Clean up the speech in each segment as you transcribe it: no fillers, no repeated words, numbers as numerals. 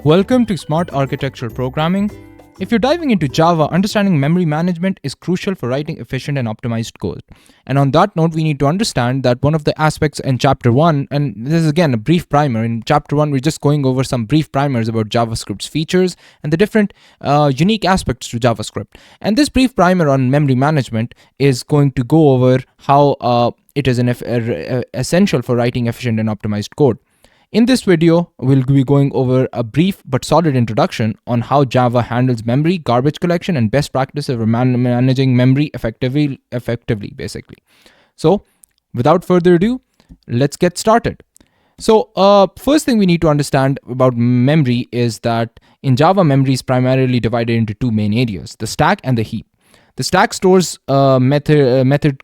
Welcome to Smart Architectural Programming. If you're diving into Java, understanding memory management is crucial for writing efficient and optimized code. And on that note, we need to understand that one of the aspects in Chapter 1, and this is again a brief primer. In Chapter 1, we're just going over some brief primers about JavaScript's features and the different unique aspects to JavaScript. And this brief primer on memory management is going to go over how it is essential for writing efficient and optimized code. In this video, we'll be going over a brief but solid introduction on how Java handles memory, garbage collection, and best practices for managing memory effectively, basically. So, without further ado, let's get started. So, first thing we need to understand about memory is that in Java, memory is primarily divided into two main areas: the stack and the heap. The stack stores method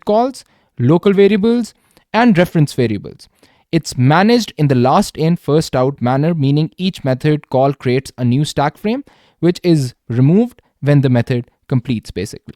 calls, local variables, and reference variables. It's managed in the last in, first out manner, meaning each method call creates a new stack frame, which is removed when the method completes, basically.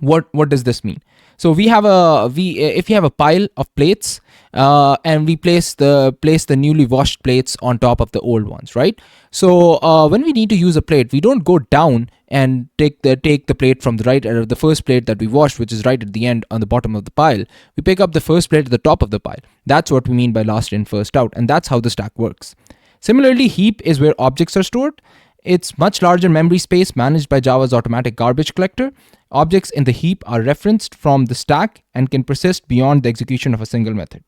What does this mean? So if you have a pile of plates and we place the newly washed plates on top of the old ones, right? So when we need to use a plate, we don't go down and take the plate from the right, or the first plate that we washed, which is right at the end on the bottom of the pile. We pick up the first plate at the top of the pile. That's what we mean by last in, first out, and that's how the stack works. Similarly, heap is where objects are stored. It's much larger memory space managed by Java's automatic garbage collector. Objects in the heap are referenced from the stack and can persist beyond the execution of a single method.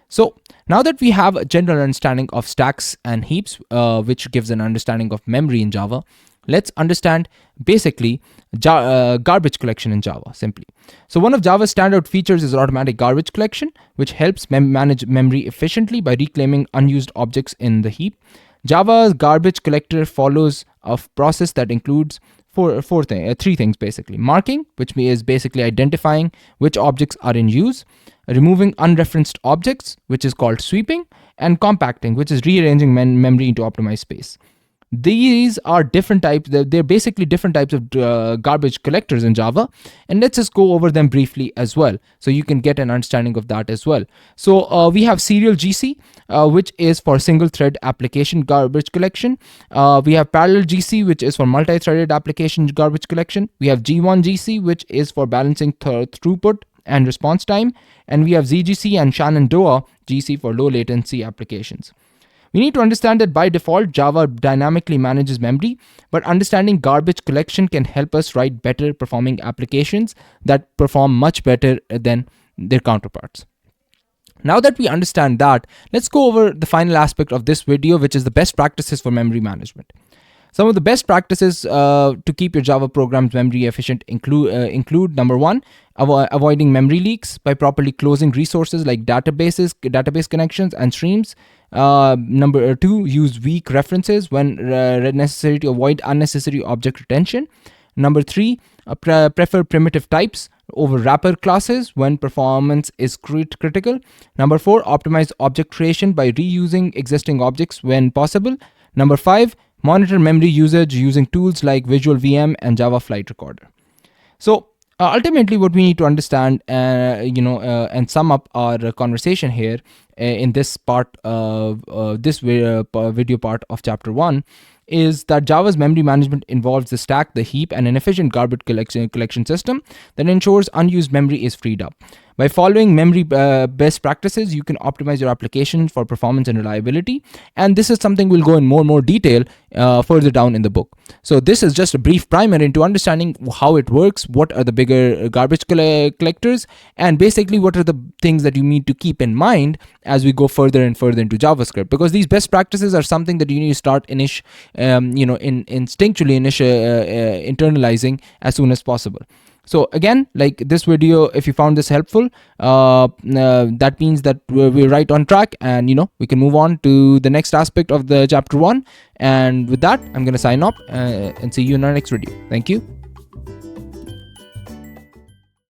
So now that we have a general understanding of stacks and heaps, which gives an understanding of memory in Java, let's understand basically garbage collection in Java simply. So one of Java's standout features is automatic garbage collection, which helps manage memory efficiently by reclaiming unused objects in the heap. Java's garbage collector follows a process that includes three things basically: marking, which is basically identifying which objects are in use; removing unreferenced objects, which is called sweeping; and compacting, which is rearranging memory into optimized space. These are different types. They're basically different types of garbage collectors in Java, and let's just go over them briefly as well, so you can get an understanding of that as well. So we have serial GC, which is for single-thread application garbage collection. We have parallel GC, which is for multi-threaded application garbage collection. We have G1 GC, which is for balancing throughput and response time, and we have ZGC and Shenandoah GC for low latency applications. We need to understand that by default, Java dynamically manages memory, but understanding garbage collection can help us write better performing applications that perform much better than their counterparts. Now that we understand that, let's go over the final aspect of this video, which is the best practices for memory management. Some of the best practices to keep your Java programs memory efficient include number one, avoiding memory leaks by properly closing resources like database connections and streams. Number two, use weak references when necessary to avoid unnecessary object retention. Number three, prefer primitive types over wrapper classes when performance is critical. Number four, optimize object creation by reusing existing objects when possible. Number five, monitor memory usage using tools like Visual VM and Java Flight Recorder. So ultimately, what we need to understand, and sum up our conversation here in this part of this video part of Chapter 1, is that Java's memory management involves the stack, the heap, and an efficient garbage collection system that ensures unused memory is freed up. By following memory best practices, you can optimize your application for performance and reliability. And this is something we'll go in more detail further down in the book. So this is just a brief primer into understanding how it works, what are the bigger garbage collectors, and basically what are the things that you need to keep in mind as we go further and further into JavaScript. Because these best practices are something that you need to start instinctually internalizing as soon as possible. So again, like this video, if you found this helpful, that means that we're right on track, and we can move on to the next aspect of the Chapter 1. And with that, I'm going to sign off and see you in our next video. Thank you.